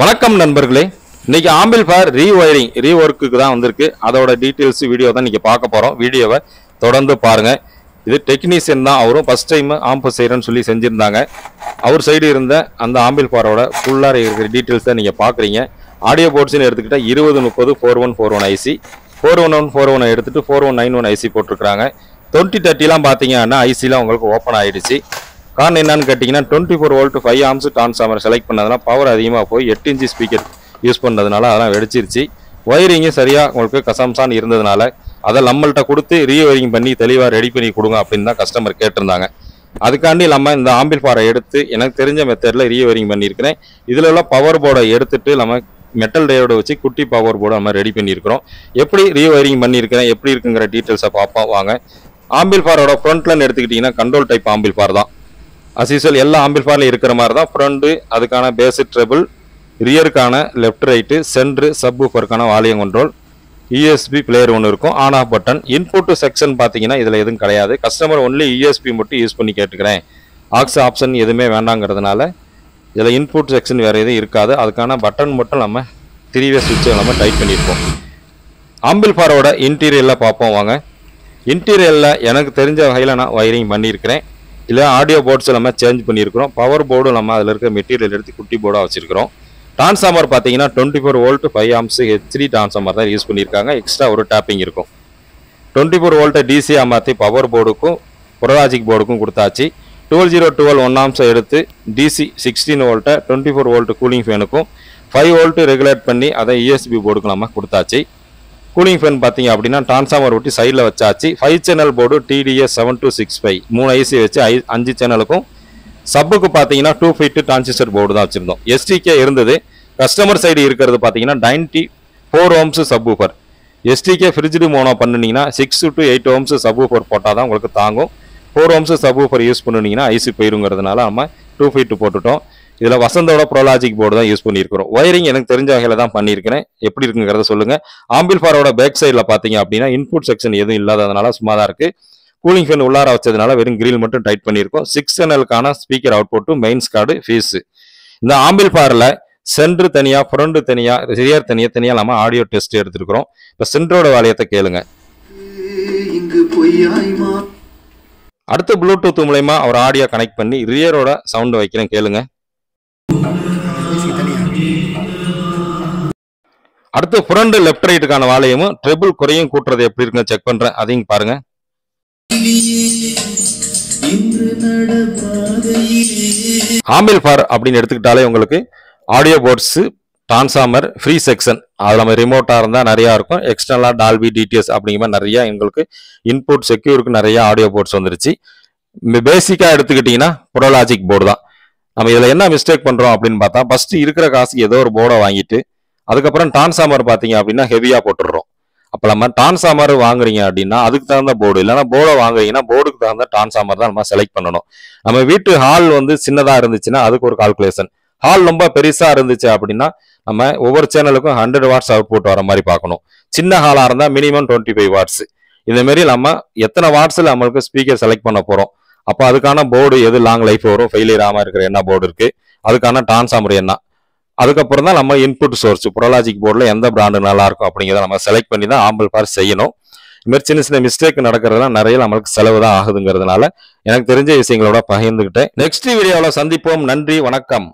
வணக்கம் நண்பர்களே, இன்னைக்கு ஆம்பிள்ஃபயர் ரீஒர்க்குக்கு தான் வந்திருக்கு. அதோட டீட்டெயில்ஸ் வீடியோ தான் நீங்க பார்க்க போறோம். வீடியோவை தொடர்ந்து பாருங்க. இது டெக்னீஷியன் தான், அவரும் ஃபர்ஸ்ட் டைம் ஆம்பு செய்யறேன்னு சொல்லி செஞ்சிருந்தாங்க. அவர் சைடு இருந்த அந்த ஆம்பிள்ஃபயரோட ஃபுல்லாக இருக்கிற டீட்டெயில்ஸ் தான் நீங்க பாக்குறீங்க. ஆடியோ போர்ட்ஸ்னு எடுத்துக்கிட்டா 2030 4141 ஐசி, 4141 எடுத்துட்டு 4191 ஐசி போட்டிருக்காங்க. 2030 பார்த்தீங்கன்னா ஐசிலாம் உங்களுக்கு ஓப்பன் ஆயிடுச்சு. காரணம் என்னன்னு கேட்டிங்கன்னா 24 வோல்ட் 5 ஆம்ஸ் டிரான்ஸ்ஃபார்மர் செலக்ட் பண்ணதுனால பவர் அதிகமாக போய் 8 இன்ச்சு ஸ்பீக்கர் யூஸ் பண்ணதுனால அதெல்லாம் வெடிச்சிருச்சு. ஒயரிங்கும் சரியாக உங்களுக்கு கசம்சான் இருந்ததுனால அதை நம்மள்கிட்ட கொடுத்து ரீஒயரிங் பண்ணி தெளிவாக ரெடி பண்ணி கொடுங்க அப்படின்னு தான் கஸ்டமர் கேட்டிருந்தாங்க. அதுக்காண்டி நம்ம இந்த ஆம்பிள்ஃபயரை எடுத்து எனக்கு தெரிஞ்ச மெத்தடில் ரீஒயரிங் பண்ணியிருக்கிறேன். இதில் உள்ள பவர் போர்டை எடுத்துட்டு நம்ம மெட்டல் டயோட வச்சு குட்டி பவர் போர்டை நம்ம ரெடி பண்ணியிருக்கிறோம். எப்படி ரீஒயரிங் பண்ணியிருக்கிறேன், எப்படி இருக்குங்கிற டீட்டெயில்ஸை பார்ப்போம் வாங்க. ஆம்பிள்ஃபயரோட ஃப்ரண்ட்லன்னு எடுத்துக்கிட்டிங்கன்னா கண்ட்ரோல் டைப் ஆம்பிள்ஃபயர் தான். அஸ்யூஸ்வல் எல்லா ஆம்பிள்ஃபயர்லையும் இருக்கிற மாதிரி தான். ஃப்ரண்ட்டு அதுக்கான பேசிக் ட்ரெபிள், ரியருக்கான லெஃப்ட் ரைட்டு, சென்ட்ரு சப்வூஃபருக்கான வால்யூம் கண்ட்ரோல், யூஎஸ்பி பிளேயர் ஒன்று இருக்கும், on off button. Input section பார்த்தீங்கன்னா இதில் எதுவும் கிடையாது. கஸ்டமர் ஒன்லி யூஎஸ்பி மட்டும் யூஸ் பண்ணி கேட்டுக்கிறேன், ஆக்ஸ் ஆப்ஷன் எதுவுமே வேண்டாங்கிறதுனால இதில் இன்புட் செக்ஷன் வேறு எதுவும் இருக்காது. அதுக்கான பட்டன் மட்டும் நம்ம 3-வே சுவிட்சை நம்ம டைப் பண்ணியிருப்போம். ஆம்பிள்ஃபயரோட இன்டீரியரில் பார்ப்போம் வாங்க. இன்டீரியரில் எனக்கு தெரிஞ்ச வகையில் நான் ஒயரிங் பண்ணியிருக்கிறேன். இல்லை ஆடியோ போர்ட்ஸ் நம்ம சேஞ்ச் பண்ணியிருக்கிறோம். பவர் போர்டும் நம்ம அதில் இருக்க மெட்டீரியல் எடுத்து குட்டி போர்டாக வச்சிருக்கிறோம். டிரான்ஸ்ஃபார்மர் பார்த்தீங்கன்னா 24 வோல்ட் 5 ஆம்ஸ் ஹெச்டி டிரான்ஸ்ஃபார்மர் தான் யூஸ் பண்ணியிருக்காங்க. எக்ஸ்ட்ரா ஒரு டேப்பிங் இருக்கும். 24 வோல்ட்டை டிசியாக மாற்றி பவர் போர்டுக்கும் புரோலாஜிக் போர்டுக்கும் கொடுத்தாச்சு. 12012 1 ஆம்ஸை எடுத்து டிசி 16 வோல்ட்டை 24 வோல்ட் கூலிங் ஃபேனுக்கும் 5 வோல்ட் ரெகுலேட் பண்ணி அதை யூஎஸ்பி போர்டுக்கு நம்ம கொடுத்தாச்சு. கூலிங் ஃபேன் பார்த்தீங்க அப்படின்னா டிரான்ஸ்ஃபார்மர் ஒட்டி சைடில் வச்சாச்சு. 5 சேனல் போர்டு TDS 7265 3 ஐசி வச்சு 5 சேனலுக்கும். சப்புக்கு பார்த்தீங்கன்னா 2 ஃபீட் டிரான்சிஸ்டர் போர்டு தான் வச்சுருந்தோம். STK இருந்தது. கஸ்டமர் சைடு இருக்கிறது பார்த்தீங்கன்னா 94 ohms subwoofer. STK bridged mono பண்ணினீங்கன்னா 6 to 8 ஓம்ஸ் சப்வூஃபர் போட்டால் தான் உங்களுக்கு தாங்கும். 4 ஓம்ஸ் சப்வூஃபர் யூஸ் பண்ணினீங்கன்னா ஐசி போயிருங்கிறதுனால நம்ம 2 ஃபீட் போட்டுட்டோம். இதில் வசந்தோட ப்ரோலாஜிக் போர்டு தான் யூஸ் பண்ணியிருக்கிறோம். ஒயரிங் எனக்கு தெரிஞ்ச வகையில் தான் பண்ணியிருக்கிறேன். எப்படி இருக்குங்கிறத சொல்லுங்கள். ஆம்பிள்ஃபயரோட பேக் சைடில் பார்த்தீங்க அப்படின்னா இன்புட் செக்ஷன் எதுவும் இல்லாததுனால சும்மா தான் இருக்குது. கூலிங் ஃபேன் உள்ளார வச்சதுனால வெறும் கிரில் மட்டும் டைட் பண்ணியிருக்கோம். 6 சேனலுக்கான speaker output, mains card, fuse. இந்த ஆம்பிள்ஃபயரில் சென்ட்ரு தனியாக, ஃப்ரண்ட் தனியாக, ரியர் தனியாக நம்ம ஆடியோ டெஸ்ட் எடுத்துருக்கிறோம். இப்போ சென்ட்ரோட வேலையத்தை கேளுங்க. அடுத்து ப்ளூடூத் மூலயமா அவர் ஆடியோ கனெக்ட் பண்ணி ரியரோட சவுண்டு வைக்கிறேன், கேளுங்க. அடுத்து ஃப்ரண்ட் லெஃப்ட் ரைட்டுக்கான வால்யூமும் ட்ரிபிள் குறையும் கூட்டுறது எப்படி இருக்குன்னு செக் பண்றேன், அதையும் பாருங்க. ஆம்பிள்ஃபயர் அப்படின்னு எடுத்துக்கிட்டாலே உங்களுக்கு audio ports, transformer, free section, அதில் நம்ம ரிமோட்டாக இருந்தால் நிறையா இருக்கும். எக்ஸ்டர்னலாக டால்பி, டிடிஎஸ் அப்படிங்கிற மாதிரி நிறையா எங்களுக்கு இன்புட் செக்யூருக்கு நிறையா ஆடியோ போர்ட்ஸ் வந்துருச்சு. பேசிக்காக எடுத்துக்கிட்டிங்கன்னா புரோலாஜிக் போர்டு தான். நம்ம இதில் என்ன மிஸ்டேக் பண்ணுறோம் அப்படின்னு பார்த்தா, ஃபஸ்ட்டு இருக்கிற காசுக்கு ஏதோ ஒரு போர்டை வாங்கிட்டு அதுக்கப்புறம் டிரான்ஸ்ஃபார்மர் பார்த்தீங்க அப்படின்னா ஹெவியாக போட்டுடுறோம். அப்போ நம்ம டிரான்ஸ்ஃபார்மர் வாங்குறீங்க அப்படின்னா அதுக்கு தகுந்த போர்டு, இல்லைனா போர்டை வாங்குறீங்கன்னா போர்டுக்கு தகுந்த டிரான்ஸ்ஃபார்மர் தான் நம்ம செலக்ட் பண்ணணும். நம்ம வீட்டு ஹால் சின்னதாக இருந்துச்சுன்னா அதுக்கு ஒரு கால்குலேஷன். ஹால் ரொம்ப பெருசாக இருந்துச்சு அப்படின்னா நம்ம ஒவ்வொரு சேனலுக்கும் 100 வாட்ஸ் அவுட்புட் வர மாதிரி பார்க்கணும். சின்ன ஹாலாக இருந்தால் மினிமம் 25 வாட்ஸ். இதேமாரி நம்ம எத்தனை வாட்ஸில் நம்மளுக்கு ஸ்பீக்கர் செலக்ட் பண்ண போகிறோம், அப்போ அதுக்கான போர்டு எது லாங் லைஃப் வரும், ஃபெயிலியர் ஆகாமல் இருக்கிற என்ன போர்டு இருக்குது, அதுக்கான டிரான்ஸ்ஃபார்மர் என்ன, அதுக்கப்புறம் தான் நம்ம இன்புட் சோர்ஸ் புரோலாஜிக் போர்டில் எந்த பிராண்டு நல்லா இருக்கும் அப்படிங்கிறத நம்ம செலக்ட் பண்ணி தான் ஆம்பிள்ஃபயர் செய்யணும். இதுமாதிரி சின்ன சின்ன மிஸ்டேக் நடக்கிறதுலாம் நிறைய நம்மளுக்கு செலவு தான் ஆகுதுங்கிறதுனால எனக்கு தெரிஞ்ச விஷயங்களோட பகிர்ந்துக்கிட்டேன். நெக்ஸ்ட் வீடியோவில் சந்திப்போம். நன்றி, வணக்கம்.